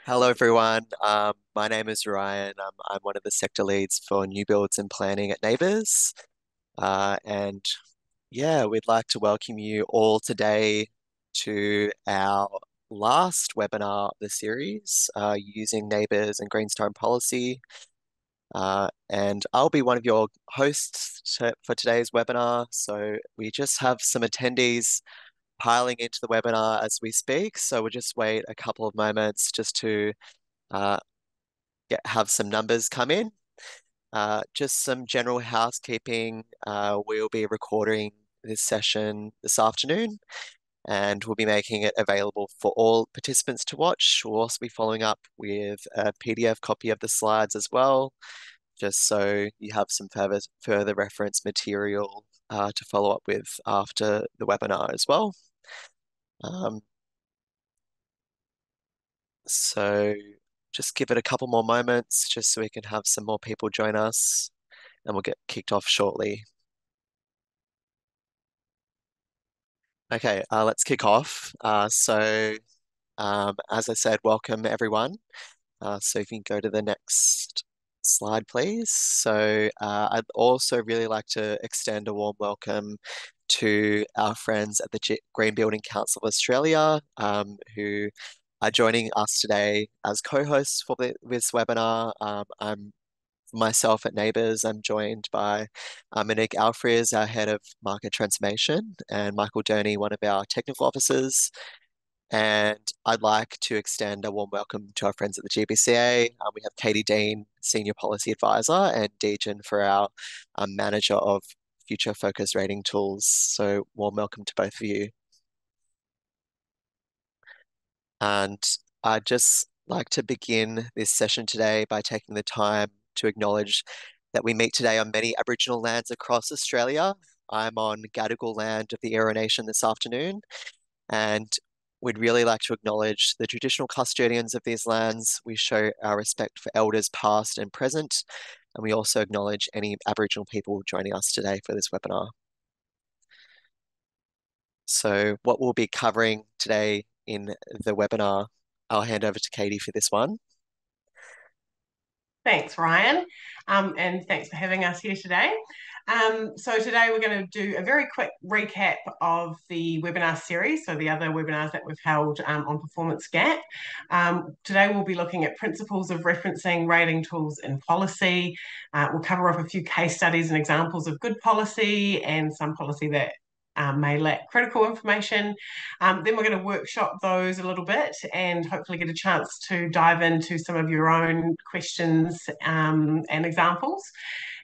Hello, everyone. My name is Ryan. I'm one of the sector leads for new builds and planning at NABERS. And yeah, we'd like to welcome you all today to our last webinar of the series using NABERS and Green Star policy. And I'll be one of your hosts for today's webinar. So we just have some attendees piling into the webinar as we speak. So we'll just wait a couple of moments just to uh, have some numbers come in. Just some general housekeeping. We'll be recording this session this afternoon and we'll be making it available for all participants to watch. We'll also be following up with a PDF copy of the slides as well, just so you have some further reference material to follow up with after the webinar as well. Um, so just give it a couple more moments just so we can have some more people join us and we'll get kicked off shortly. Okay, let's kick off. As I said, welcome everyone. So if you can go to the next slide, please. I'd also really like to extend a warm welcome to our friends at the Green Building Council of Australia, who are joining us today as co-hosts for this webinar. I'm myself at NABERS. I'm joined by Monique Alfries, our head of market transformation, and Michael Durney, one of our technical officers. And I'd like to extend a warm welcome to our friends at the GBCA. We have Katie Dean, Senior Policy Advisor, and Dejan for our Manager of Future Focus Rating Tools. So warm welcome to both of you. And I'd just like to begin this session today by taking the time to acknowledge that we meet today on many Aboriginal lands across Australia. I'm on Gadigal land of the Eora Nation this afternoon, and we'd really like to acknowledge the traditional custodians of these lands. We show our respect for elders past and present, and we also acknowledge any Aboriginal people joining us today for this webinar. So what we'll be covering today in the webinar, I'll hand over to Katie for this one. Thanks, Ryan, and thanks for having us here today. So today we're going to do a very quick recap of the webinar series, so the other webinars that we've held on Performance Gap. Today we'll be looking at principles of referencing rating tools in policy. We'll cover off a few case studies and examples of good policy and some policy that may lack critical information. Then we're going to workshop those a little bit and hopefully get a chance to dive into some of your own questions and examples.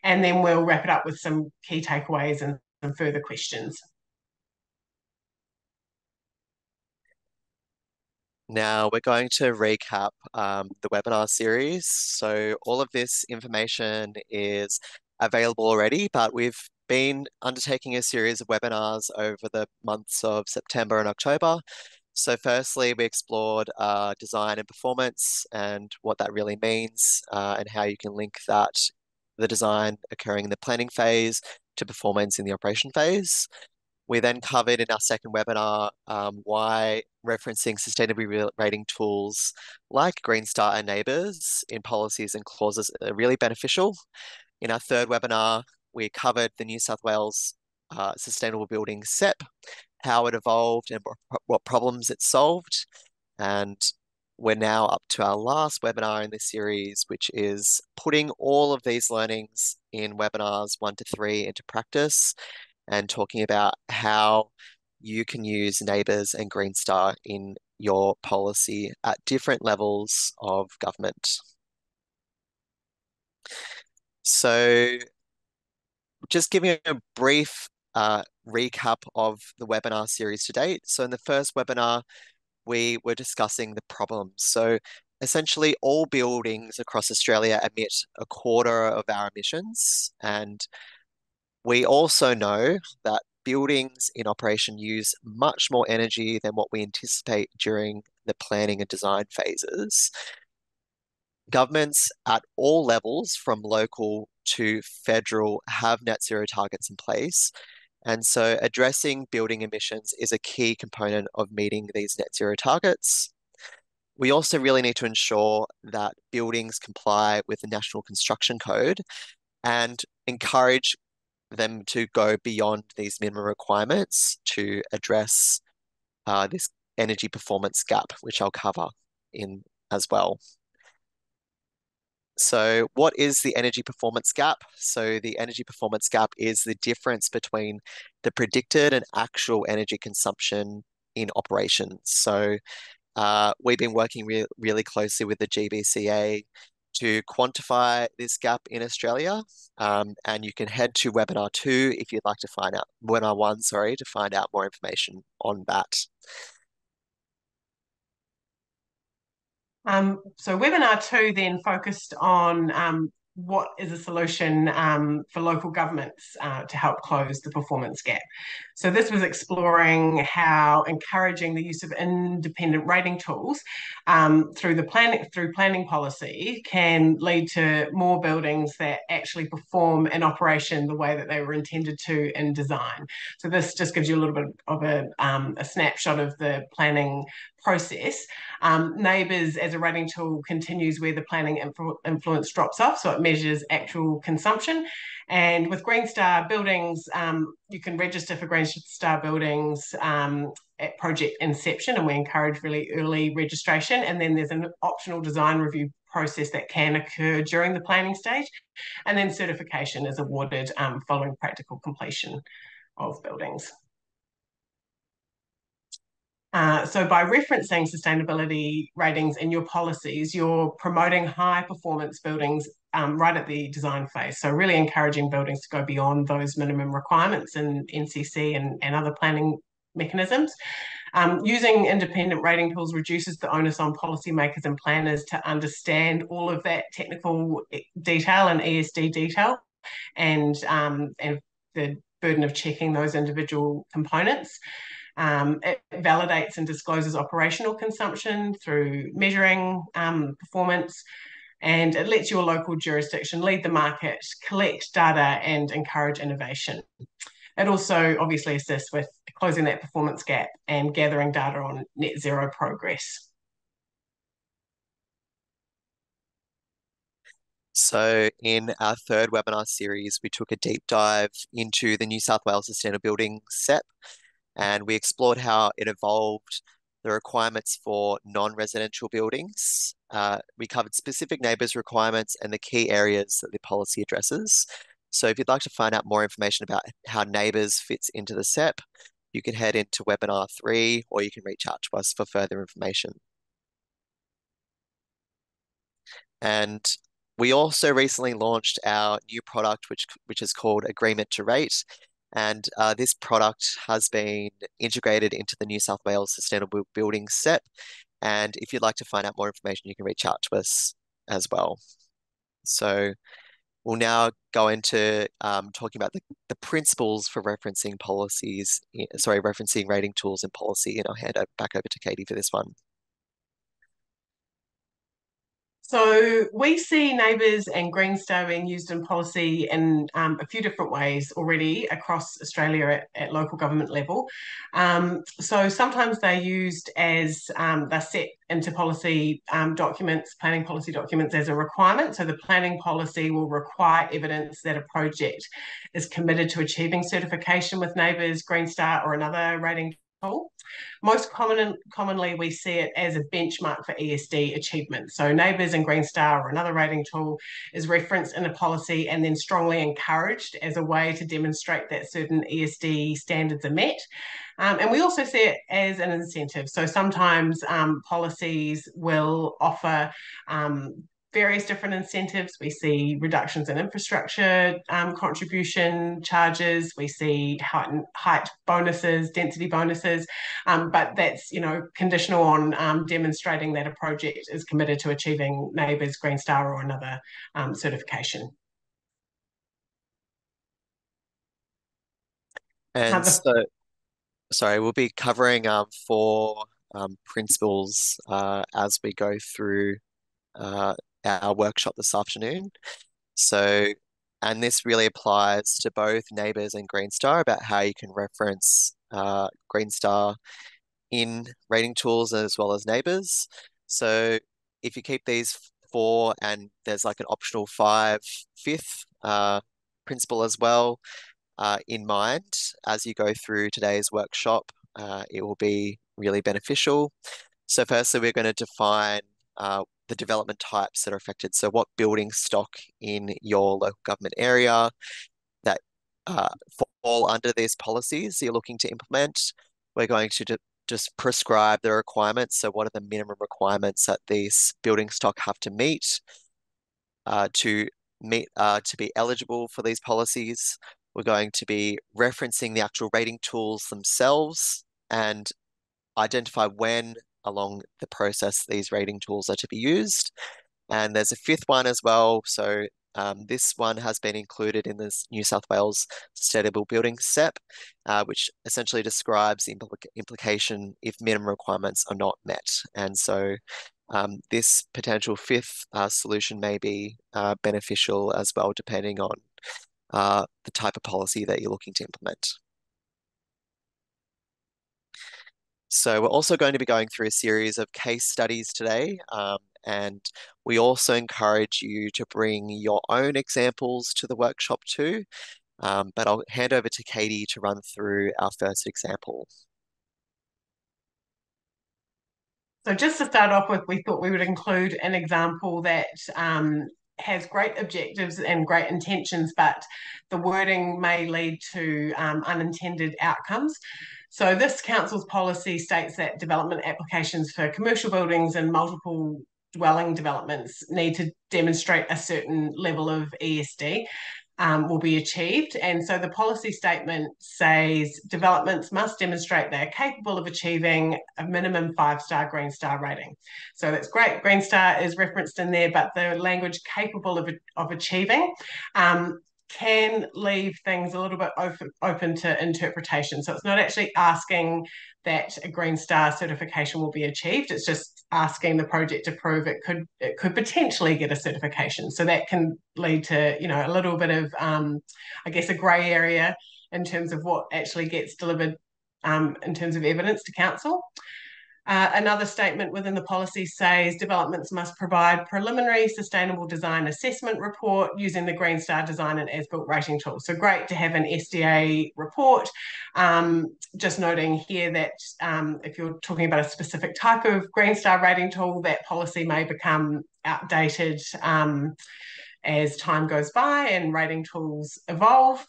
And then we'll wrap it up with some key takeaways and some further questions. Now we're going to recap the webinar series. So all of this information is available already, but we've been undertaking a series of webinars over the months of September and October. So firstly, we explored design and performance and what that really means and how you can link the design occurring in the planning phase to performance in the operation phase. We then covered in our second webinar why referencing sustainability rating tools like Green Star and NABERS in policies and clauses are really beneficial. In our third webinar, we covered the New South Wales Sustainable Building SEP, how it evolved and what problems it solved. And we're now up to our last webinar in this series, which is putting all of these learnings in webinars 1 to 3 into practice and talking about how you can use NABERS and Green Star in your policy at different levels of government. So just giving a brief recap of the webinar series to date. So in the first webinar, we were discussing the problems. So essentially all buildings across Australia emit a quarter of our emissions. And we also know that buildings in operation use much more energy than what we anticipate during the planning and design phases. Governments at all levels, from local to federal, have net zero targets in place. And so addressing building emissions is a key component of meeting these net zero targets. We also really need to ensure that buildings comply with the National Construction Code and encourage them to go beyond these minimum requirements to address this energy performance gap, which I'll cover in as well. So, what is the energy performance gap? So, the energy performance gap is the difference between the predicted and actual energy consumption in operations. So, we've been working really closely with the GBCA to quantify this gap in Australia. And you can head to webinar two if you'd like to find out, webinar one, sorry, to find out more information on that. So webinar two then focused on what is a solution for local governments to help close the performance gap. So this was exploring how encouraging the use of independent rating tools through planning policy can lead to more buildings that actually perform in operation the way that they were intended to in design. So this just gives you a little bit of a snapshot of the planning process. NABERS as a rating tool continues where the planning influence drops off, so it measures actual consumption. And with Green Star buildings, you can register for Green Star buildings at project inception, and we encourage really early registration. And then there's an optional design review process that can occur during the planning stage. And then certification is awarded following practical completion of buildings. So by referencing sustainability ratings in your policies, you're promoting high performance buildings right at the design phase. So really encouraging buildings to go beyond those minimum requirements in NCC and other planning mechanisms. Using independent rating tools reduces the onus on policymakers and planners to understand all of that technical detail and ESD detail and the burden of checking those individual components. It validates and discloses operational consumption through measuring performance, and it lets your local jurisdiction lead the market, collect data, and encourage innovation. It also obviously assists with closing that performance gap and gathering data on net zero progress. So, in our third webinar series, we took a deep dive into the New South Wales Sustainable Building SEP, and we explored how it evolved the requirements for non-residential buildings. We covered specific NABERS requirements and the key areas that the policy addresses. So if you'd like to find out more information about how NABERS fits into the SEP, you can head into webinar three, or you can reach out to us for further information. And we also recently launched our new product, which is called Agreement to Rate. And this product has been integrated into the New South Wales Sustainable Building SEP. And if you'd like to find out more information, you can reach out to us as well. So we'll now go into talking about the principles for referencing policies, referencing rating tools and policy. And I'll hand it back over to Katie for this one. So we see NABERS and Green Star being used in policy in a few different ways already across Australia at local government level. So sometimes they're used as they're set into policy documents, planning policy documents as a requirement. So the planning policy will require evidence that a project is committed to achieving certification with NABERS, Green Star, or another rating tool. Most commonly, we see it as a benchmark for ESD achievement. So NABERS and Green Star or another rating tool is referenced in a policy and then strongly encouraged as a way to demonstrate that certain ESD standards are met. And we also see it as an incentive. So sometimes policies will offer various different incentives. We see reductions in infrastructure contribution charges. We see height bonuses, density bonuses, but that's conditional on demonstrating that a project is committed to achieving NABERS, Green Star, or another certification. And so, sorry, we'll be covering four principles as we go through our workshop this afternoon. So, and this really applies to both NABERS and Green Star about how you can reference Green Star in rating tools as well as NABERS. So if you keep these four and there's like an optional five, fifth principle as well in mind as you go through today's workshop, it will be really beneficial. So firstly, we're going to define the development types that are affected. So what building stock in your local government area that uh, fall under these policies you're looking to implement. We're going to just prescribe the requirements. So what are the minimum requirements that these building stock have to meet to to be eligible for these policies? We're going to be referencing the actual rating tools themselves and identify when along the process these rating tools are to be used. And there's a fifth one as well. So this one has been included in this New South Wales Sustainable Building SEP, which essentially describes the implication if minimum requirements are not met. And so this potential fifth solution may be beneficial as well, depending on the type of policy that you're looking to implement. So we're also going to be going through a series of case studies today, and we also encourage you to bring your own examples to the workshop too. But I'll hand over to Katie to run through our first example. So just to start off with, we thought we would include an example that has great objectives and great intentions, but the wording may lead to unintended outcomes. So this council's policy states that development applications for commercial buildings and multiple dwelling developments need to demonstrate a certain level of ESD will be achieved. And so the policy statement says developments must demonstrate they're capable of achieving a minimum 5-star Green Star rating. So that's great. Green Star is referenced in there, but the language capable of achieving can leave things a little bit open to interpretation. So it's not actually asking that a Green Star certification will be achieved. It's just asking the project to prove it could potentially get a certification. So that can lead to a little bit of I guess a grey area in terms of what actually gets delivered in terms of evidence to council. Another statement within the policy says developments must provide preliminary sustainable design assessment report using the Green Star design and as-built rating tool. So great to have an SDA report. Just noting here that if you're talking about a specific type of Green Star rating tool, that policy may become outdated as time goes by and rating tools evolve.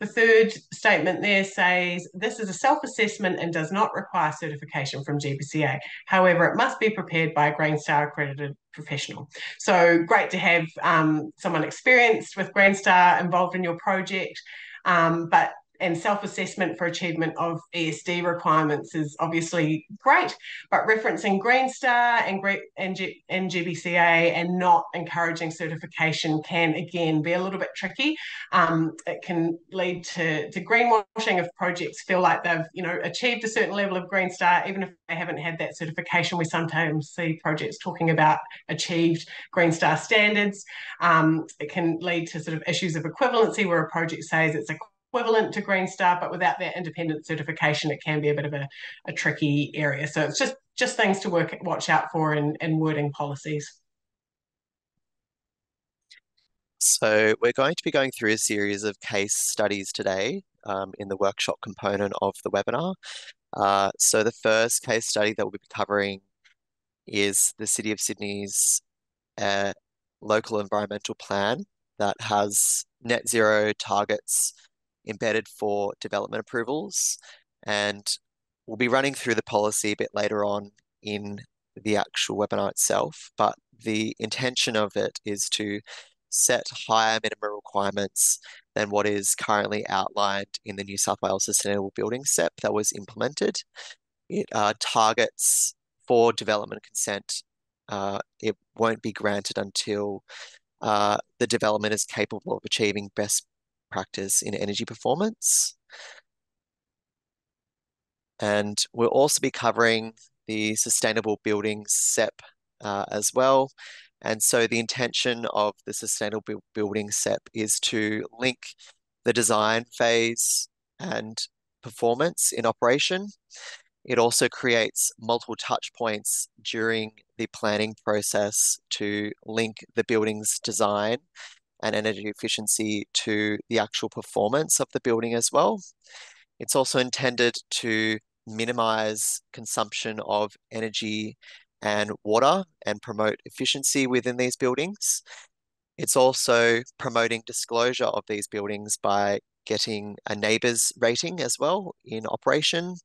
The third statement there says this is a self-assessment and does not require certification from GBCA. However, it must be prepared by a Green Star accredited professional. So great to have someone experienced with Green Star involved in your project, and self-assessment for achievement of ESD requirements is obviously great, but referencing Green Star and GBCA and not encouraging certification can again be a little bit tricky. It can lead to greenwashing if projects feel like they've achieved a certain level of Green Star, even if they haven't had that certification. We sometimes see projects talking about achieved Green Star standards. It can lead to sort of issues of equivalency where a project says it's equivalent to Green Star, but without that independent certification, it can be a bit of a tricky area. So it's just things to watch out for in wording policies. So we're going to be going through a series of case studies today in the workshop component of the webinar. So the first case study that we'll be covering is the City of Sydney's local environmental plan that has net zero targets embedded for development approvals. And we'll be running through the policy a bit later on in the actual webinar itself, but the intention of it is to set higher minimum requirements than what is currently outlined in the New South Wales Sustainable Building SEP that was implemented. It targets for development consent. It won't be granted until the development is capable of achieving best practice in energy performance. And we'll also be covering the Sustainable Buildings SEP as well. And so the intention of the Sustainable Building SEP is to link the design phase and performance in operation. It also creates multiple touch points during the planning process to link the building's design and energy efficiency to the actual performance of the building as well. It's also intended to minimize consumption of energy and water and promote efficiency within these buildings. It's also promoting disclosure of these buildings by getting a NABERS rating as well in operation.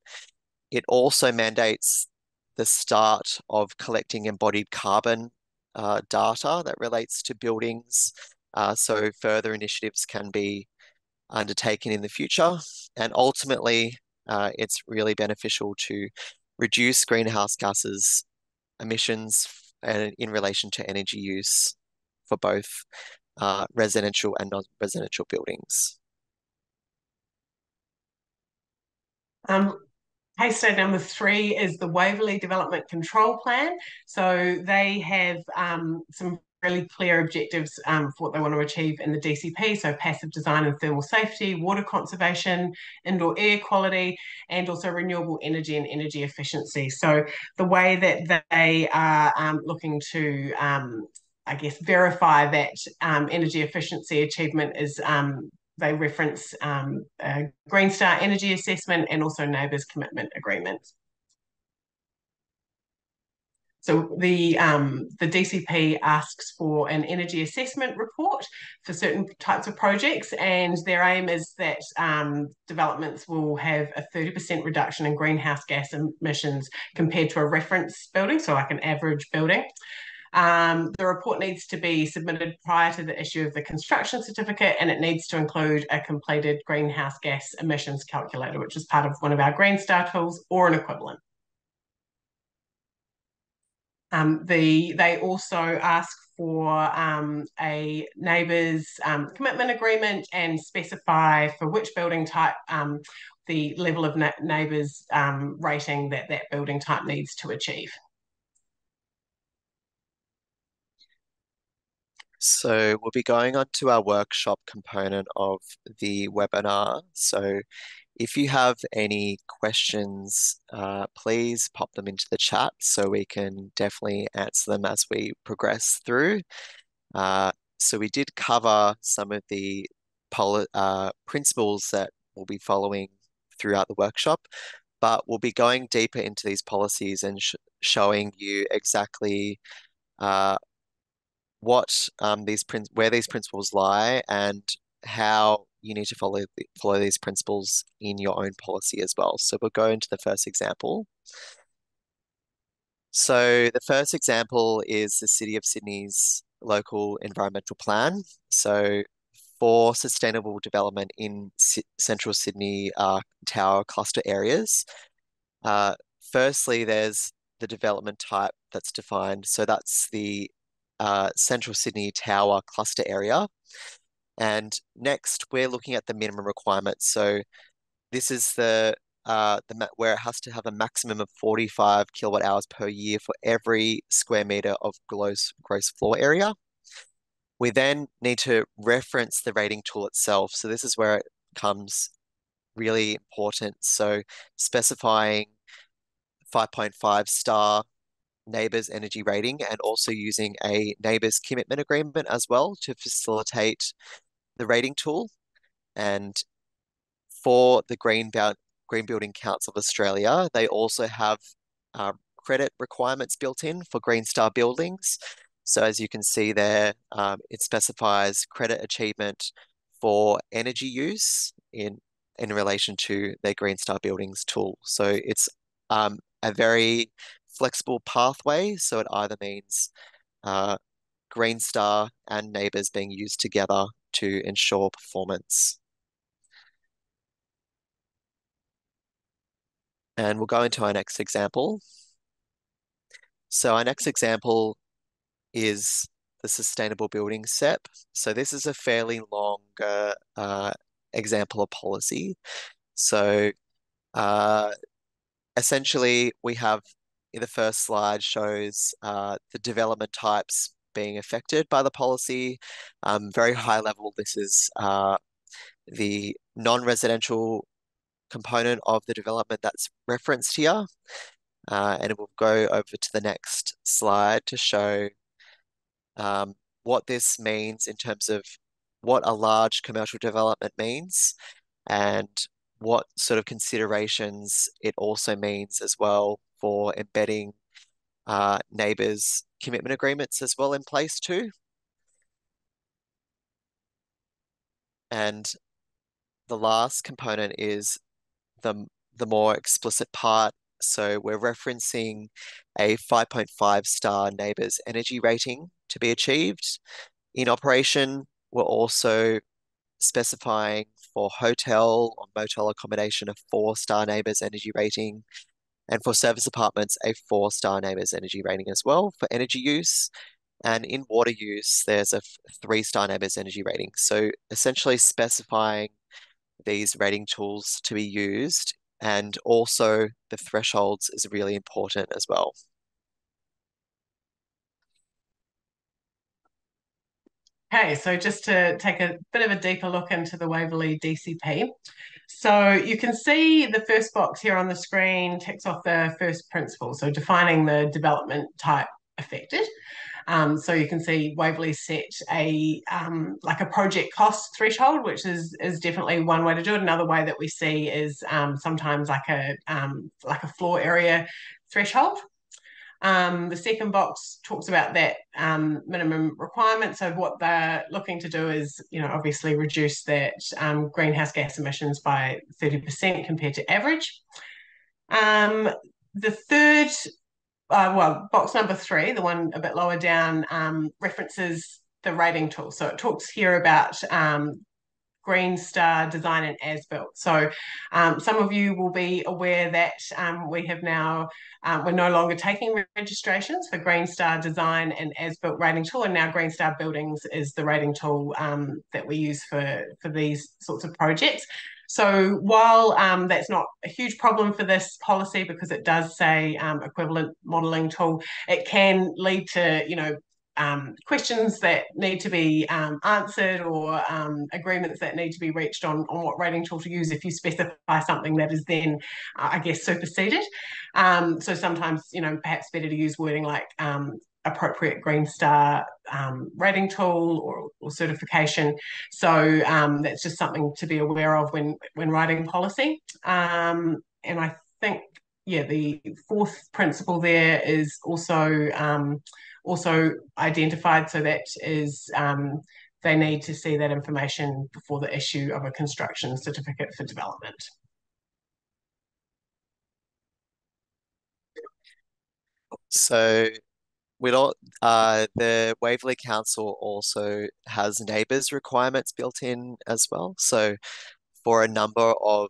It also mandates the start of collecting embodied carbon data that relates to buildings, so further initiatives can be undertaken in the future. And ultimately, it's really beneficial to reduce greenhouse gases emissions and in relation to energy use for both residential and non-residential buildings. Um, Case study number three is the Waverley Development Control Plan. So they have some really clear objectives for what they want to achieve in the DCP. So passive design and thermal safety, water conservation, indoor air quality, and also renewable energy and energy efficiency. So the way that they are looking to I guess, verify that energy efficiency achievement is they reference a Green Star energy assessment and also NABERS commitment agreements. So the DCP asks for an energy assessment report for certain types of projects, and their aim is that developments will have a 30% reduction in greenhouse gas emissions compared to a reference building, so like an average building. The report needs to be submitted prior to the issue of the construction certificate, and it needs to include a completed greenhouse gas emissions calculator, which is part of one of our Green Star tools or an equivalent. They also ask for a NABERS commitment agreement and specify for which building type the level of NABERS rating that that building type needs to achieve. So we'll be going on to our workshop component of the webinar. So if you have any questions, please pop them into the chat so we can definitely answer them as we progress through. So we did cover some of the principles that we'll be following throughout the workshop, but we'll be going deeper into these policies and showing you exactly what where these principles lie and how you need to follow these principles in your own policy as well. So we'll go into the first example. So the first example is the City of Sydney's local environmental plan. So for sustainable development in central Sydney tower cluster areas, uh, firstly, there's the development type that's defined. So that's the central Sydney tower cluster area. And next, we're looking at the minimum requirements. So this is where it has to have a maximum of 45 kilowatt hours per year for every square meter of gross floor area. We then need to reference the rating tool itself. So this is where it becomes really important. So specifying 5.5 star NABERS energy rating and also using a NABERS commitment agreement as well to facilitate the rating tool. And for the Green Building Council of Australia, they also have credit requirements built in for Green Star buildings. So as you can see there, it specifies credit achievement for energy use in relation to their Green Star buildings tool. So it's a very flexible pathway. So it either means Green Star and NABERS being used together to ensure performance. And we'll go into our next example. So our next example is the sustainable building SEP. So this is a fairly long example of policy. So essentially we have in the first slide shows the development types being affected by the policy. Very high level, this is the non-residential component of the development that's referenced here. And we'll go over to the next slide to show um, what this means in terms of what a large commercial development means and what sort of considerations it also means as well for embedding neighbours' commitment agreements as well in place too. And the last component is the more explicit part. So we're referencing a 5.5 star neighbours energy rating to be achieved. In operation, we're also specifying for hotel or motel accommodation a 4 star neighbours energy rating, and for service apartments a 4 star neighbours energy rating as well for energy use. And in water use, there's a 3 star neighbours energy rating. So essentially specifying these rating tools to be used, and also the thresholds is really important as well. Okay, so just to take a bit of a deeper look into the Waverley DCP. So you can see the first box here on the screen ticks off the first principle, so defining the development type affected. So you can see Waverley set a like a project cost threshold, which is definitely one way to do it. Another way that we see is sometimes like a floor area threshold. The second box talks about that minimum requirement. So what they're looking to do is, obviously reduce that greenhouse gas emissions by 30% compared to average. The third, box number 3, the one a bit lower down, references the rating tool. So it talks here about Green Star design and as built. So some of you will be aware that we're no longer taking registrations for Green Star design and as built rating tool, and now Green Star Buildings is the rating tool that we use for these sorts of projects. So while that's not a huge problem for this policy because it does say equivalent modelling tool, it can lead to questions that need to be answered, or agreements that need to be reached on what rating tool to use if you specify something that is then, I guess, superseded. So sometimes, perhaps better to use wording like appropriate Green Star rating tool or certification. So that's just something to be aware of when writing policy. And I think, yeah, the fourth principle there is also identified. So that is they need to see that information before the issue of a construction certificate for development. So we all the Waverley Council also has neighbours requirements built in as well. So for a number of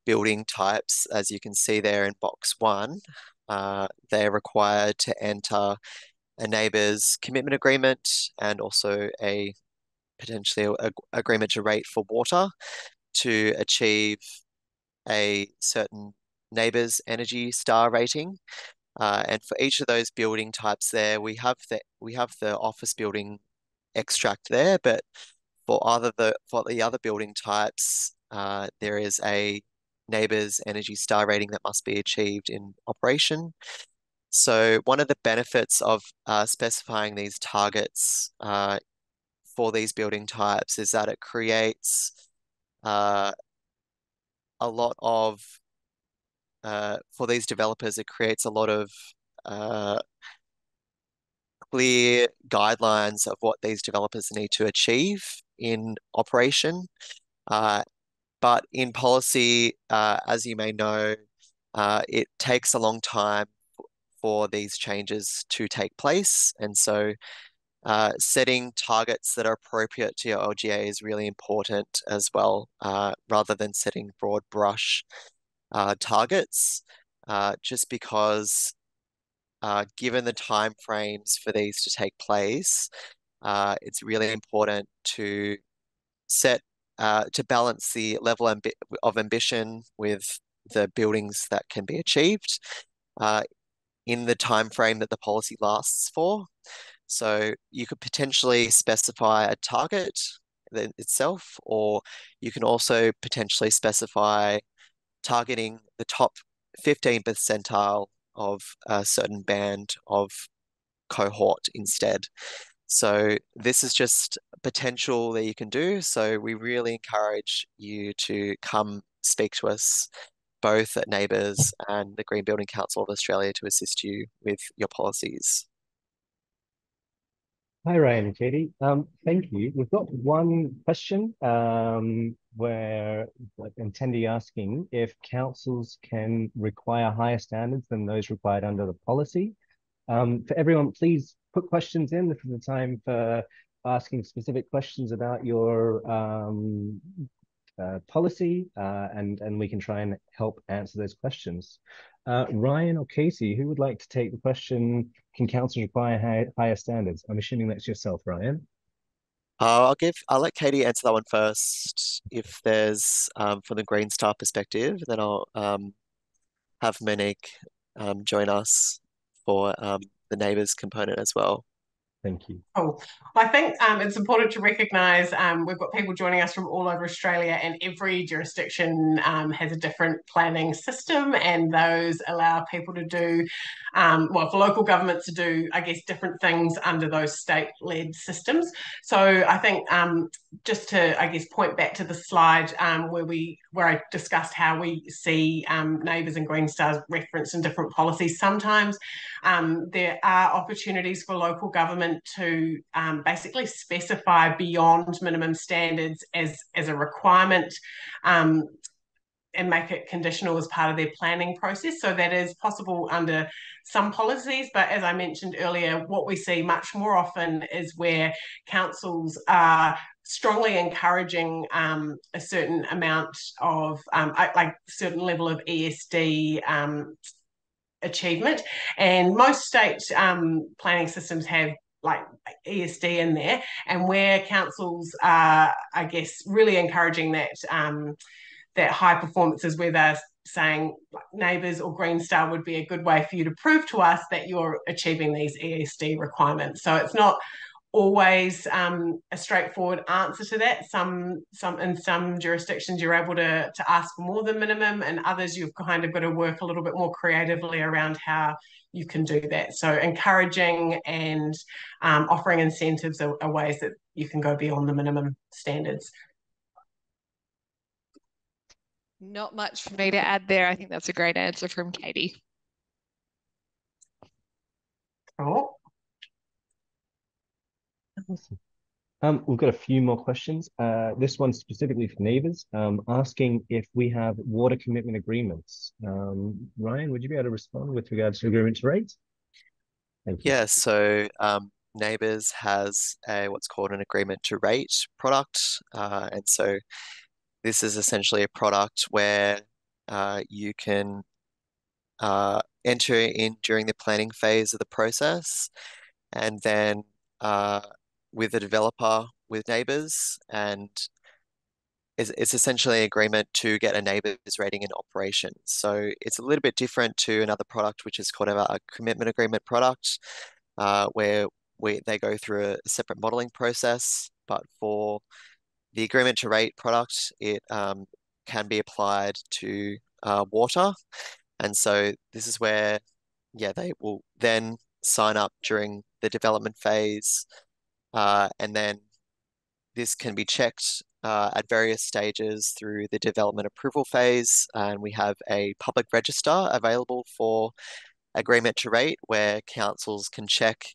building types, as you can see there in box 1, they're required to enter a neighbours commitment agreement and also a potentially a agreement to rate for water to achieve a certain neighbours energy star rating. And for each of those building types there, we have the office building extract there, but for the other building types, there is a neighbours energy star rating that must be achieved in operation. So one of the benefits of specifying these targets for these building types is that it creates uh, a lot of for these developers, it creates a lot of uh, clear guidelines of what these developers need to achieve in operation. Uh, but in policy, as you may know, it takes a long time for these changes to take place. And so setting targets that are appropriate to your LGA is really important as well, rather than setting broad brush targets, just because given the time frames for these to take place, it's really important to set to balance the level of ambition with the buildings that can be achieved uh, in the time frame that the policy lasts for. So you could potentially specify a target itself, or you can also potentially specify targeting the top 15th percentile of a certain band of cohort instead. So this is just potential that you can do. So we really encourage you to come speak to us both at NABERS and the Green Building Council of Australia to assist you with your policies. Hi, Ryan and Katie. Thank you. We've got one question where like, attendee asking if councils can require higher standards than those required under the policy. For everyone, please put questions in. This is the time for asking specific questions about your policy, and we can try and help answer those questions. Ryan or Casey, who would like to take the question? Can council require higher standards? I'm assuming that's yourself, Ryan. I'll let Katie answer that one first. If there's from the Green Star perspective, then I'll have Monique join us for the NABERS component as well. Thank you. Cool. I think it's important to recognise we've got people joining us from all over Australia, and every jurisdiction has a different planning system, and those allow people to do, well, for local governments to do, I guess, different things under those state-led systems. So I think just to, I guess, point back to the slide where I discussed how we see NABERS and Green Stars referenced in different policies. Sometimes there are opportunities for local government to basically specify beyond minimum standards as a requirement, and make it conditional as part of their planning process. So that is possible under some policies. But as I mentioned earlier, what we see much more often is where councils are strongly encouraging a certain amount of, like certain level of ESD achievement. And most state planning systems have like ESD in there, and where councils are, I guess, really encouraging that that high performance is where they're saying like, NABERS or Green Star would be a good way for you to prove to us that you're achieving these ESD requirements. So it's not always a straightforward answer to that. Some in some jurisdictions you're able to ask for more than minimum, and others you've kind of got to work a little bit more creatively around how you can do that. So encouraging and offering incentives are ways that you can go beyond the minimum standards. Not much for me to add there. I think that's a great answer from Katie. Cool. Awesome. We've got a few more questions. This one's specifically for neighbours, asking if we have water commitment agreements. Ryan, would you be able to respond with regards to agreement to rate? Thank you. Yeah, so NABERS has a what's called an agreement to rate product, and so this is essentially a product where you can enter in during the planning phase of the process, and then with the developer, with NABERS, and it's essentially an agreement to get a NABERS rating in operation. So it's a little bit different to another product, which is called a commitment agreement product, where they go through a separate modeling process. But for the agreement to rate product, it can be applied to water. And so this is where, yeah, they will then sign up during the development phase. And then this can be checked at various stages through the development approval phase. And we have a public register available for agreement to rate where councils can check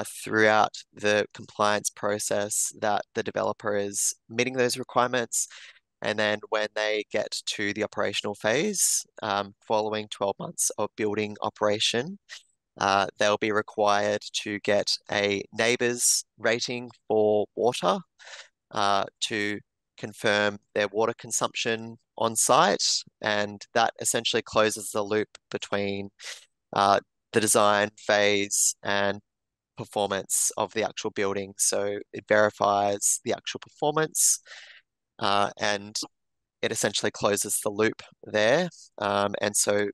throughout the compliance process that the developer is meeting those requirements. And then when they get to the operational phase, following 12 months of building operation, they'll be required to get a NABERS rating for water to confirm their water consumption on site. And that essentially closes the loop between the design phase and performance of the actual building. So it verifies the actual performance and it essentially closes the loop there. And so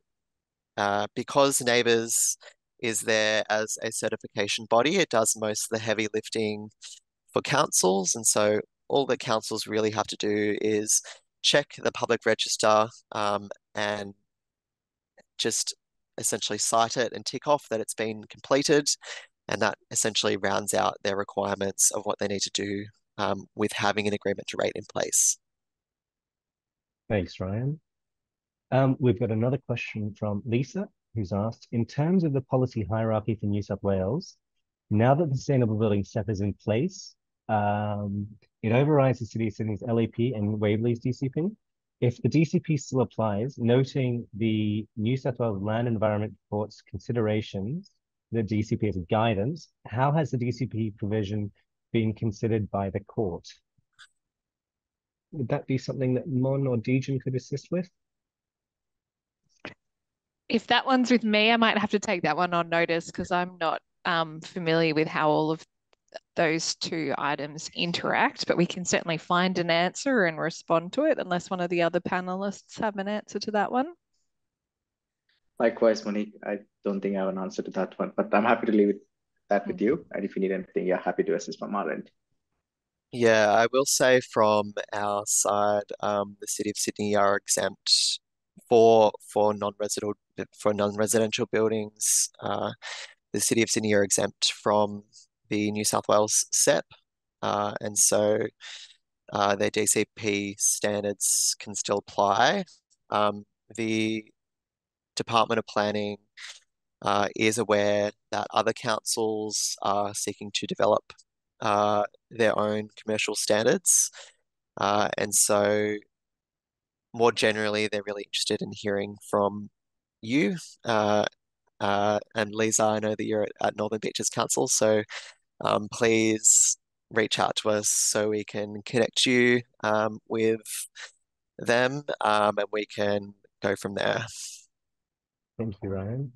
because NABERS is there as a certification body, it does most of the heavy lifting for councils. And so all that councils really have to do is check the public register and just essentially cite it and tick off that it's been completed, and that essentially rounds out their requirements of what they need to do with having an agreement to rate in place. Thanks, Ryan. We've got another question from Lisa, who's asked, in terms of the policy hierarchy for New South Wales, now that the Sustainable Building SEP is in place, it overrides the City of Sydney's LAP and Waverley's DCP. If the DCP still applies, noting the New South Wales Land Environment Court's considerations, the DCP as a guidance, how has the DCP provision been considered by the court? Would that be something that Mon or Dejan could assist with? If that one's with me, I might have to take that one on notice because I'm not familiar with how all of those two items interact, but we can certainly find an answer and respond to it unless one of the other panelists have an answer to that one. Likewise, Monique, I don't think I have an answer to that one, but I'm happy to leave that with you. And if you need anything, yeah, happy to assist from our end. Yeah, I will say from our side, the City of Sydney are exempt for non-residential buildings. The City of Sydney are exempt from the New South Wales SEP, and so their DCP standards can still apply. The Department of Planning is aware that other councils are seeking to develop their own commercial standards. And so more generally, they're really interested in hearing from you. And Lisa, I know that you're at Northern Beaches Council, so please reach out to us so we can connect you with them, and we can go from there. Thank you, Ryan.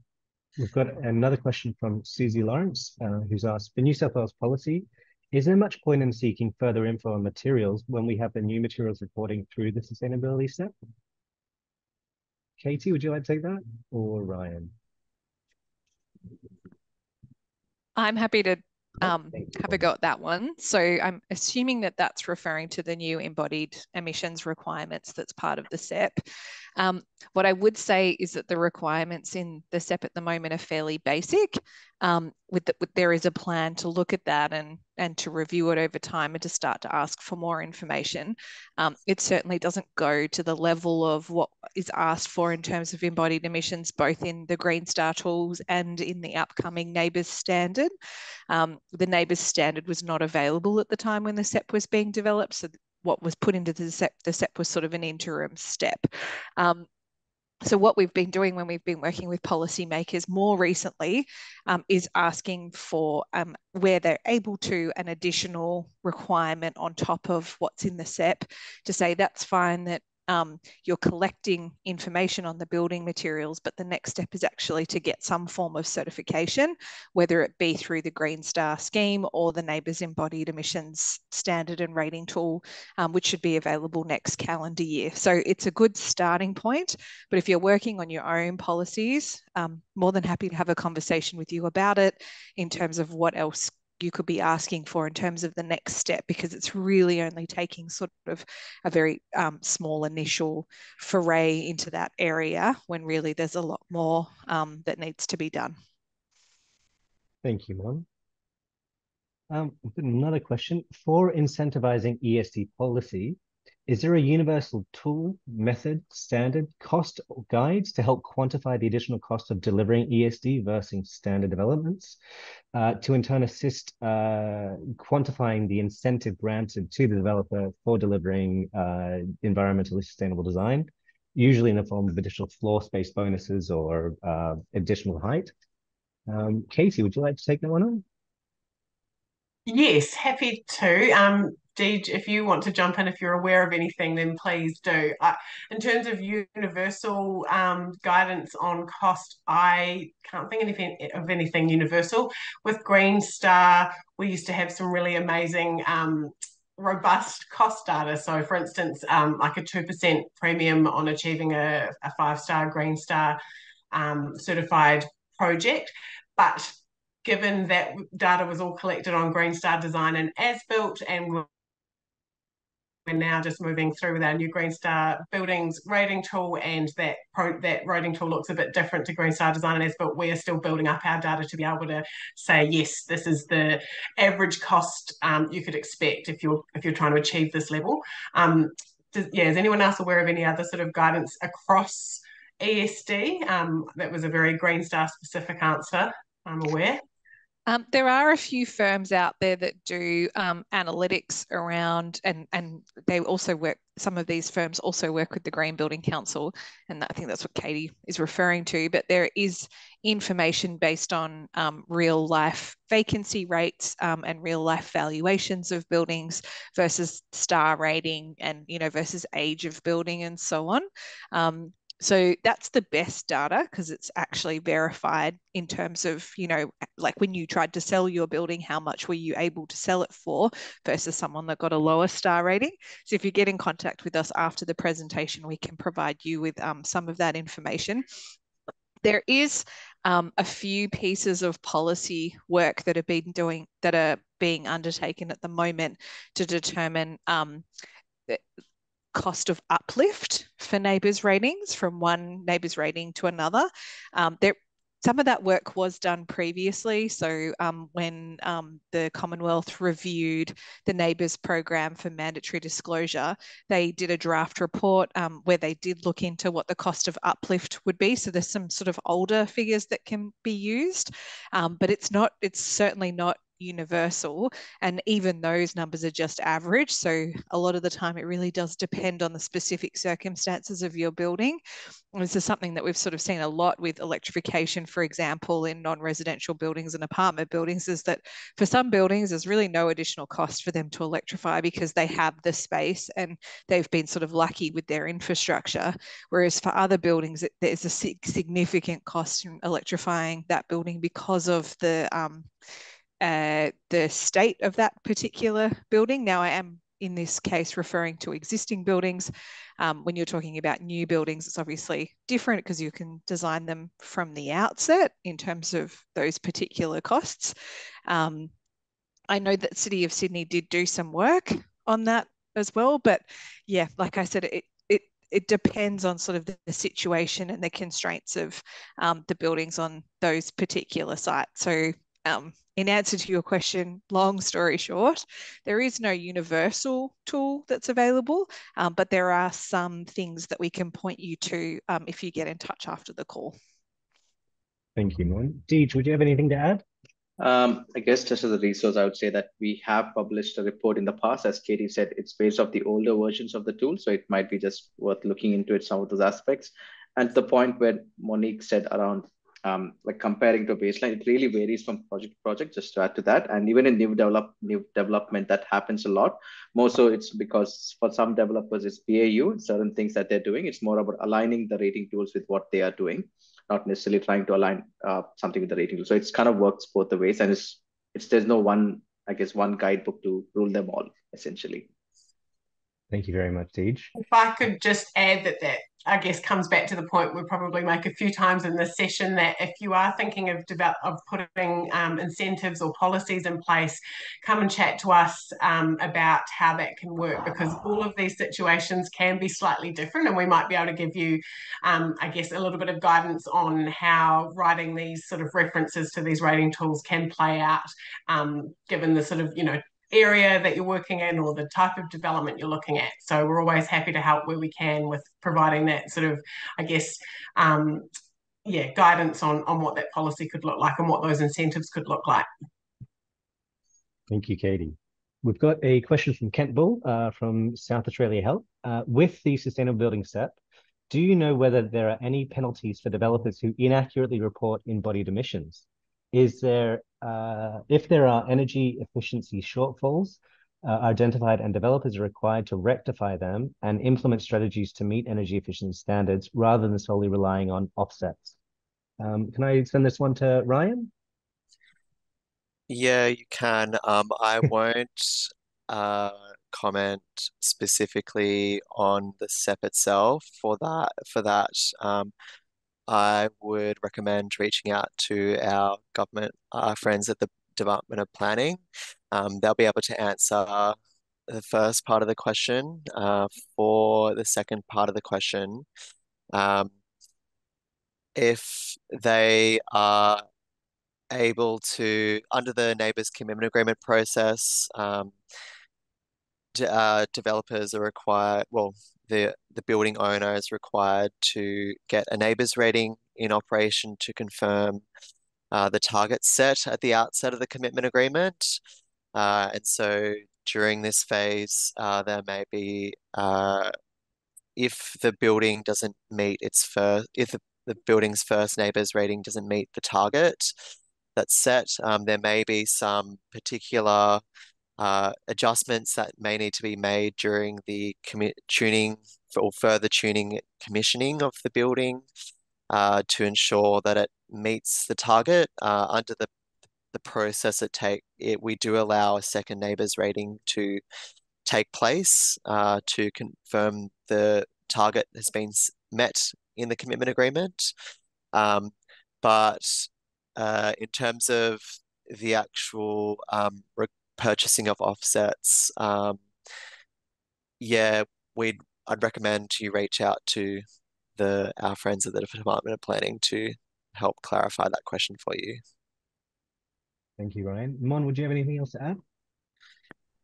We've got another question from Susie Lawrence, who's asked, for New South Wales policy, is there much point in seeking further info on materials when we have the new materials reporting through the sustainability step? Katie, would you like to take that? Or Ryan? I'm happy to have a go at that one. So I'm assuming that that's referring to the new embodied emissions requirements that's part of the SEP. What I would say is that the requirements in the SEP at the moment are fairly basic. There is a plan to look at that and to review it over time and to start to ask for more information. It certainly doesn't go to the level of what is asked for in terms of embodied emissions, both in the Green Star tools and in the upcoming NABERS standard. The NABERS standard was not available at the time when the SEP was being developed, so what was put into the SEP was sort of an interim step. So what we've been doing when we've been working with policymakers more recently is asking for, where they're able to, an additional requirement on top of what's in the SEP to say that's fine that you're collecting information on the building materials, but the next step is actually to get some form of certification, whether it be through the Green Star scheme or the NABERS embodied emissions standard and rating tool, which should be available next calendar year. So it's a good starting point, but if you're working on your own policies, more than happy to have a conversation with you about it in terms of what else you could be asking for in terms of the next step, because it's really only taking sort of a very small initial foray into that area when really there's a lot more that needs to be done. Thank you, Mon. We've got another question. For incentivizing ESD policy, is there a universal tool, method, standard, cost, or guides to help quantify the additional cost of delivering ESD versus standard developments, to in turn assist quantifying the incentive granted to the developer for delivering environmentally sustainable design, usually in the form of additional floor space bonuses or additional height? Katie, would you like to take that one on? Yes, happy to. Deej, if you want to jump in, if you're aware of anything, then please do. In terms of universal guidance on cost, I can't think of anything universal. With Green Star, we used to have some really amazing robust cost data. So, for instance, like a 2% premium on achieving a 5-star Green Star certified project. But given that data was all collected on Green Star design and as built, and we're now just moving through with our new Green Star buildings rating tool, and that rating tool looks a bit different to Green Star Design and As, but we are still building up our data to be able to say, yes, this is the average cost you could expect if you're trying to achieve this level. Is anyone else aware of any other sort of guidance across ESD? That was a very Green Star specific answer, I'm aware. There are a few firms out there that do analytics around, and they also work, some of these firms also work with the Green Building Council, and I think that's what Katie is referring to, but there is information based on real life vacancy rates and real life valuations of buildings versus star rating and, versus age of building and so on. So that's the best data because it's actually verified in terms of, like when you tried to sell your building, how much were you able to sell it for versus someone that got a lower star rating. So if you get in contact with us after the presentation, we can provide you with some of that information. There is a few pieces of policy work that are being undertaken at the moment to determine cost of uplift for NABERS ratings from one NABERS rating to another. Some of that work was done previously. So when the Commonwealth reviewed the NABERS program for mandatory disclosure, they did a draft report where they did look into what the cost of uplift would be. So there's some sort of older figures that can be used, but it's certainly not universal, and even those numbers are just average. So a lot of the time it really does depend on the specific circumstances of your building. And this is something that we've sort of seen a lot with electrification, for example, in non-residential buildings and apartment buildings, is that for some buildings there's really no additional cost for them to electrify because they have the space and they've been sort of lucky with their infrastructure, whereas for other buildings there's a significant cost in electrifying that building because of the state of that particular building. Now, I am in this case referring to existing buildings. When you're talking about new buildings, it's obviously different because you can design them from the outset in terms of those particular costs. I know that City of Sydney did do some work on that as well, but yeah, like I said, it depends on sort of the situation and the constraints of the buildings on those particular sites. So in answer to your question, long story short, there is no universal tool that's available, but there are some things that we can point you to if you get in touch after the call. Thank you, Norm. Deej, would you have anything to add? I guess just as a resource, I would say that we have published a report in the past. As Katie said, it's based off the older versions of the tool, so it might be just worth looking into it, some of those aspects. And to the point where Monique said around like comparing to baseline, it really varies from project to project, just to add to that. And even in new development, that happens a lot. More so it's because for some developers, it's BAU, certain things that they're doing. It's more about aligning the rating tools with what they are doing, not necessarily trying to align something with the rating tool. So it's kind of works both the ways. And there's no one guidebook to rule them all, essentially. Thank you very much, Deej. If I could just add that I guess comes back to the point we'll probably make a few times in this session, that if you are thinking of putting incentives or policies in place, come and chat to us about how that can work, because all of these situations can be slightly different, and we might be able to give you, I guess, a little bit of guidance on how writing these sort of references to these rating tools can play out, given the sort of, area that you're working in or the type of development you're looking at. So we're always happy to help where we can with providing that sort of, I guess, guidance on what that policy could look like and what those incentives could look like. Thank you, Katie. We've got a question from Kent Bull from South Australia Health. With the Sustainable Building SEP, do you know whether there are any penalties for developers who inaccurately report embodied emissions? If there are energy efficiency shortfalls identified and developers are required to rectify them and implement strategies to meet energy efficiency standards rather than solely relying on offsets? Can I send this one to Ryan? Yeah, you can. I won't comment specifically on the SEP itself for that. I would recommend reaching out to our government friends at the Department of Planning. They'll be able to answer the first part of the question. For the second part of the question, um, if they are able to, under the neighbours commitment agreement process, developers are required, well, the building owner is required to get a neighbours rating in operation to confirm the target set at the outset of the commitment agreement. And so during this phase, there may be, if the building doesn't meet its first, if the building's first neighbours rating doesn't meet the target that's set, there may be some particular adjustments that may need to be made during the tuning or further tuning commissioning of the building to ensure that it meets the target. Under the process we do allow a second neighbours rating to take place to confirm the target has been met in the commitment agreement. But in terms of the actual purchasing of offsets, yeah, I'd recommend you reach out to our friends at the Department of Planning to help clarify that question for you. Thank you, Ryan. Mon, would you have anything else to add?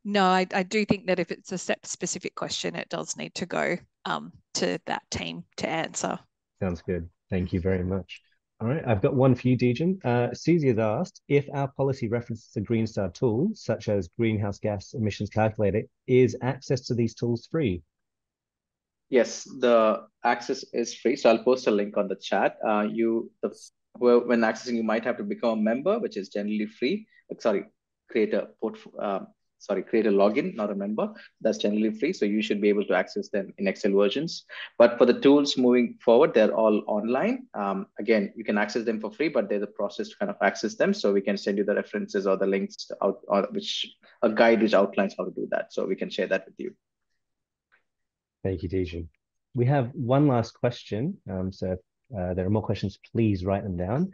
No, I do think that if it's a SEP-specific question, it does need to go to that team to answer. Sounds good. Thank you very much. All right, I've got one for you, Dejan. Susie has asked, if our policy references a Green Star tool, such as greenhouse gas emissions calculator, is access to these tools free? Yes, the access is free. So I'll post a link on the chat. When accessing, you might have to become a member, which is generally free. Create a create a login, not a member. That's generally free. So you should be able to access them in Excel versions. But for the tools moving forward, they're all online. Again, you can access them for free, but there's a process to kind of access them. So we can send you the references or the links out, or a guide which outlines how to do that. So we can share that with you. Thank you, Dejan. We have one last question. So if there are more questions, please write them down.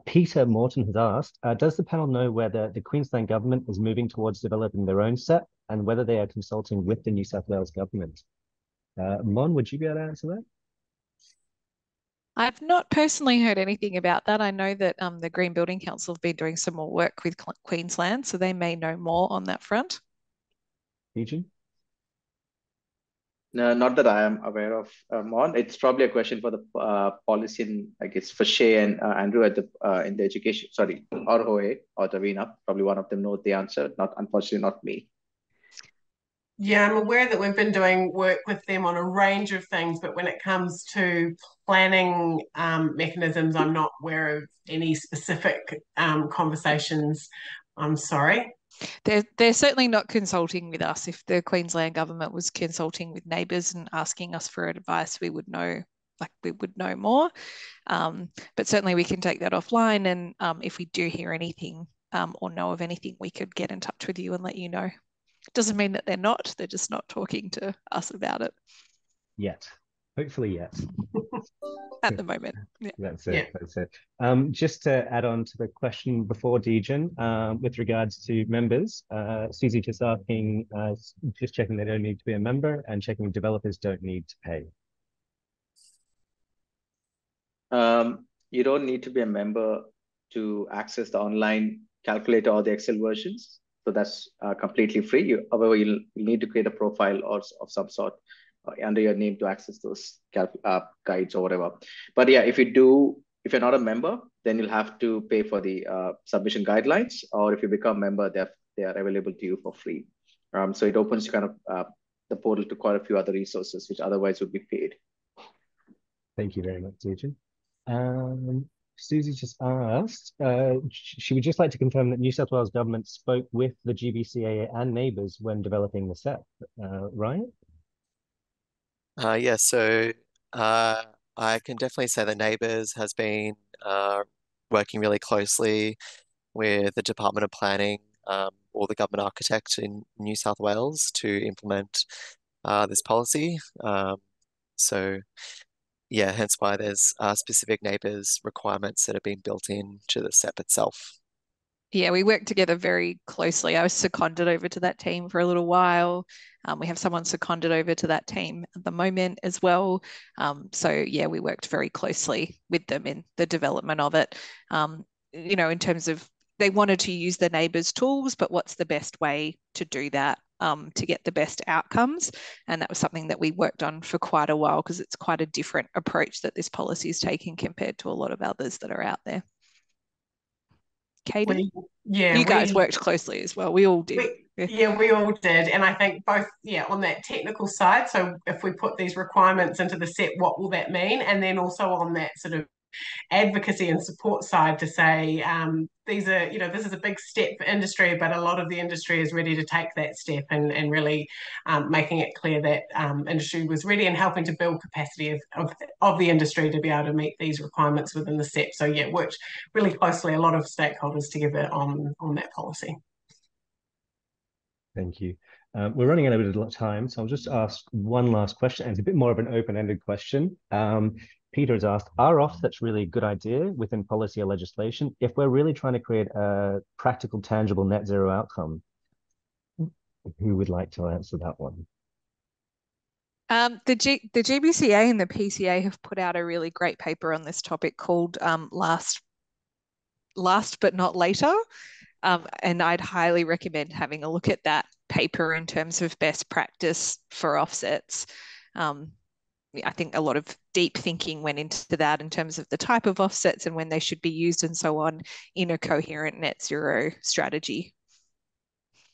Peter Morton has asked, does the panel know whether the Queensland government is moving towards developing their own SEP and whether they are consulting with the New South Wales government? Mon, would you be able to answer that? I've not personally heard anything about that. I know that the Green Building Council have been doing some more work with Queensland, so they may know more on that front. Dejan? No, not that I am aware of, Mon. It's probably a question for the policy, and I guess for Shay and Andrew at the in the education, or Hohe or Davina. Probably one of them knows the answer. Unfortunately, not me. Yeah, I'm aware that we've been doing work with them on a range of things, but when it comes to planning mechanisms, I'm not aware of any specific conversations. I'm sorry. They're certainly not consulting with us. If the Queensland government was consulting with neighbours and asking us for advice, we would know more. But certainly we can take that offline, and if we do hear anything or know of anything, we could get in touch with you and let you know. Doesn't mean that they're just not talking to us about it. Yet. Hopefully yet. At the moment. Yeah. That's it. Yeah. That's it. Just to add on to the question before, Dejan, with regards to members, Susie just asking, just checking they don't need to be a member and checking developers don't need to pay. You don't need to be a member to access the online calculator or the Excel versions. So that's completely free. However, you'll need to create a profile or of some sort under your name to access those guides or whatever. But yeah, if you're not a member, then you'll have to pay for the submission guidelines, or if you become a member, they are available to you for free. So it opens kind of the portal to quite a few other resources, which otherwise would be paid. Thank you very much, Dejan. Susie just asked, she would just like to confirm that New South Wales government spoke with the GBCA and neighbours when developing the SEP. Ryan? Yeah, so I can definitely say that NABERS has been working really closely with the Department of Planning or the government architect in New South Wales to implement this policy. So yeah, hence why there's specific NABERS requirements that have been built in to the SEP itself. Yeah, we work together very closely. I was seconded over to that team for a little while. We have someone seconded over to that team at the moment as well. So yeah, we worked very closely with them in the development of it. In terms of they wanted to use the NABERS tools, but what's the best way to do that to get the best outcomes? And that was something that we worked on for quite a while because it's quite a different approach that this policy is taking compared to a lot of others that are out there. Katie? You guys worked closely as well. We all did. We all did. And I think both, on that technical side. So if we put these requirements into the set, what will that mean? And then also on that sort of advocacy and support side to say this is a big step for industry, but a lot of the industry is ready to take that step and really making it clear that industry was ready and helping to build capacity of the industry to be able to meet these requirements within the SEP. So worked really closely, a lot of stakeholders together on that policy. Thank you. We're running out of time, so I'll just ask one last question, and it's a bit more of an open-ended question. Peter has asked, are offsets really a good idea within policy or legislation if we're really trying to create a practical, tangible net zero outcome? Who would like to answer that one? The GBCA and the PCA have put out a really great paper on this topic called Last But Not Later. And I'd highly recommend having a look at that paper in terms of best practice for offsets. I think a lot of deep thinking went into that in terms of the type of offsets and when they should be used and so on in a coherent net zero strategy.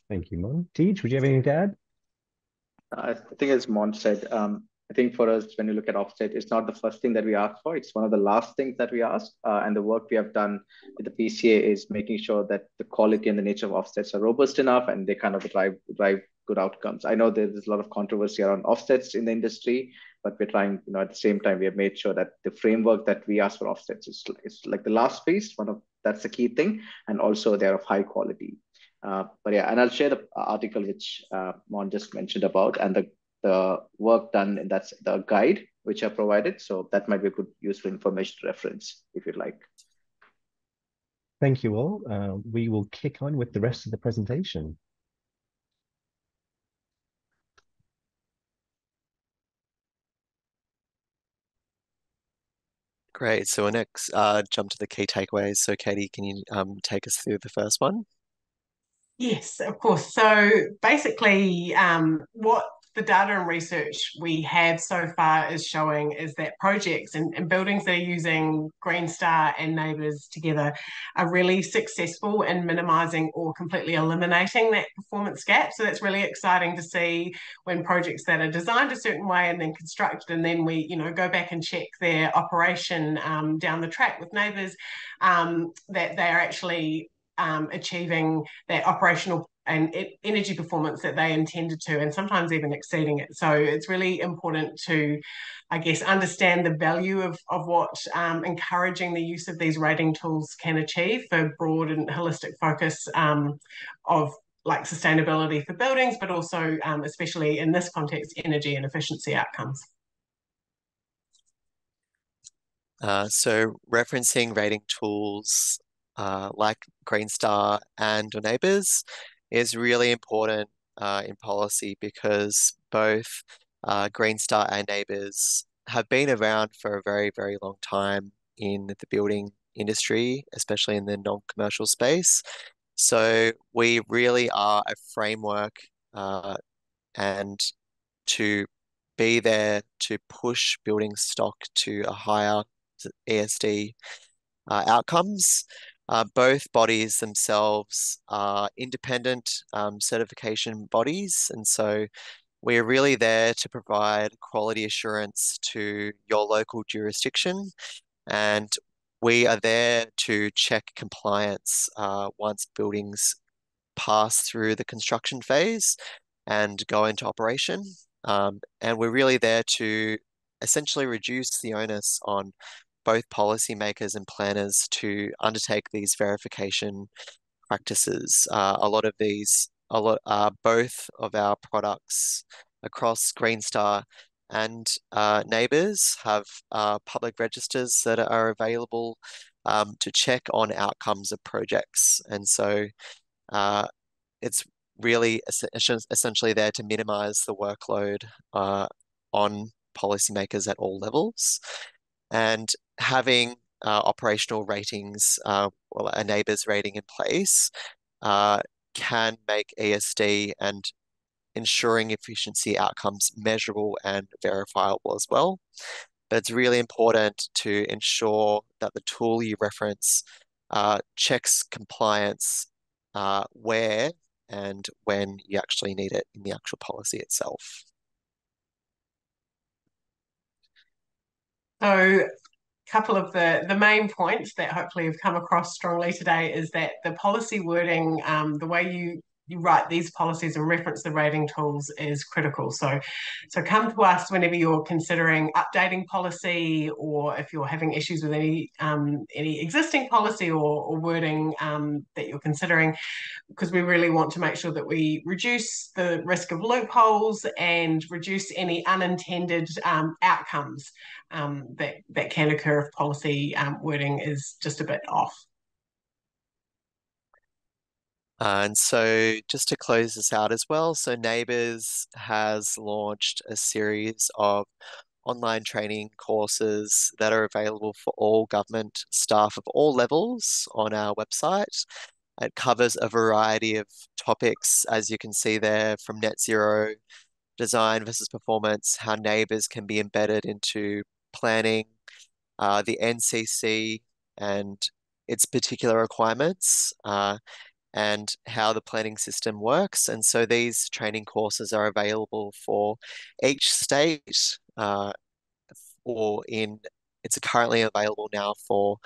Thank you, Mon. Tej, would you have anything to add? I think as Mon said, I think for us, when you look at offset, it's not the first thing that we ask for. It's one of the last things that we ask. And the work we have done with the PCA is making sure that the quality and the nature of offsets are robust enough and they kind of drive good outcomes. I know there's a lot of controversy around offsets in the industry, but we're trying, at the same time, we have made sure that the framework that we ask for offsets is like the last piece. That's the key thing. And also they're of high quality. But yeah, and I'll share the article which Mon just mentioned about and the work done, and that's the guide which I provided. So that might be a good useful information to reference if you'd like. Thank you all. We will kick on with the rest of the presentation. Great. So we'll next jump to the key takeaways. So Katie, can you take us through the first one? Yes, of course. So basically, what the data and research we have so far is showing is that projects and buildings that are using Green Star and NABERS together are really successful in minimising or completely eliminating that performance gap. So that's really exciting to see when projects that are designed a certain way and then constructed, and then we go back and check their operation down the track with NABERS, that they are actually achieving that operational and energy performance that they intended to, and sometimes even exceeding it. So it's really important to, I guess, understand the value of what encouraging the use of these rating tools can achieve for broad and holistic focus of like sustainability for buildings, but also especially in this context, energy and efficiency outcomes. So referencing rating tools like Green Star and NABERS is really important in policy because both Green Star and NABERS have been around for a very, very long time in the building industry, especially in the non-commercial space. So we really are a framework and to be there to push building stock to a higher ESD outcomes. Both bodies themselves are independent certification bodies, and so we're really there to provide quality assurance to your local jurisdiction, and we are there to check compliance once buildings pass through the construction phase and go into operation. And we're really there to essentially reduce the onus on both policymakers and planners to undertake these verification practices. Both of our products across Green Star and NABERS have public registers that are available to check on outcomes of projects. And so it's really essentially there to minimize the workload on policymakers at all levels. And having operational ratings, well, a NABERS rating in place, can make ESD and ensuring efficiency outcomes measurable and verifiable as well. But it's really important to ensure that the tool you reference checks compliance where and when you actually need it in the actual policy itself. So couple of the main points that hopefully have come across strongly today is that the policy wording, the way you write these policies and reference the rating tools is critical. So come to us whenever you're considering updating policy, or if you're having issues with any existing policy or wording that you're considering, because we really want to make sure that we reduce the risk of loopholes and reduce any unintended outcomes that can occur if policy wording is just a bit off. And so just to close this out as well, so NABERS has launched a series of online training courses that are available for all government staff of all levels on our website. It covers a variety of topics, as you can see there, from net zero, design versus performance, how NABERS can be embedded into planning, the NCC and its particular requirements, and how the planning system works. And so these training courses are available for each state, it's currently available now for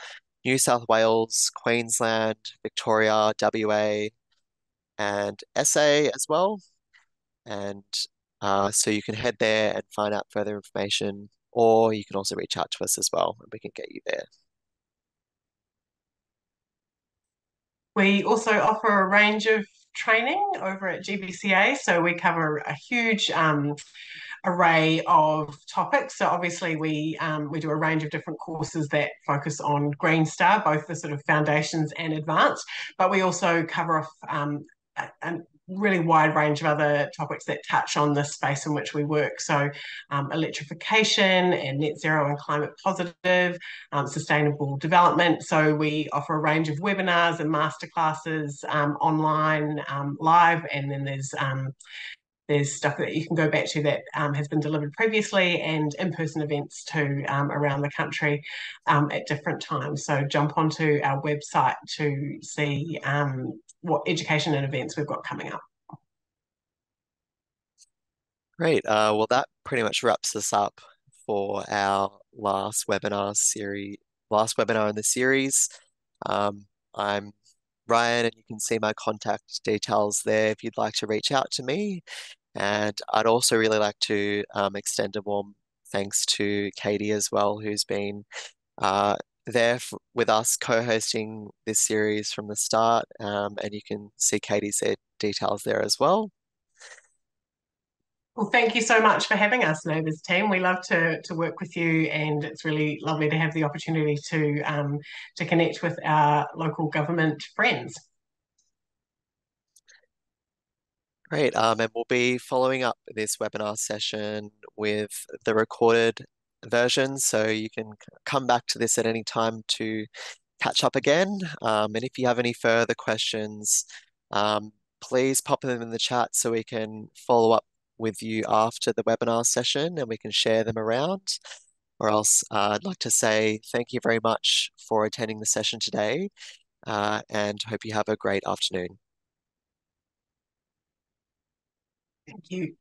New South Wales, Queensland, Victoria, WA, and SA as well. And so you can head there and find out further information, or you can also reach out to us as well, and we can get you there. We also offer a range of training over at GBCA, so we cover a huge array of topics. So obviously we do a range of different courses that focus on Green Star, both the sort of foundations and advanced, but we also cover off a really wide range of other topics that touch on the space in which we work. So electrification and net zero and climate positive, sustainable development. So we offer a range of webinars and masterclasses online, live, and then there's stuff that you can go back to that has been delivered previously, and in-person events too around the country at different times. So jump onto our website to see what education and events we've got coming up. Great. Well, that pretty much wraps us up for our last webinar in the series. I'm Ryan, and you can see my contact details there if you'd like to reach out to me. And I'd also really like to extend a warm thanks to Katie as well, who's been there with us co-hosting this series from the start. And you can see Katie's details there as well. Well, thank you so much for having us, NABERS team. We love to work with you, and it's really lovely to have the opportunity to connect with our local government friends. Great. And we'll be following up this webinar session with the recorded version, so you can come back to this at any time to catch up again. And if you have any further questions, please pop them in the chat so we can follow up with you after the webinar session and we can share them around. Or else I'd like to say thank you very much for attending the session today, and hope you have a great afternoon. Thank you.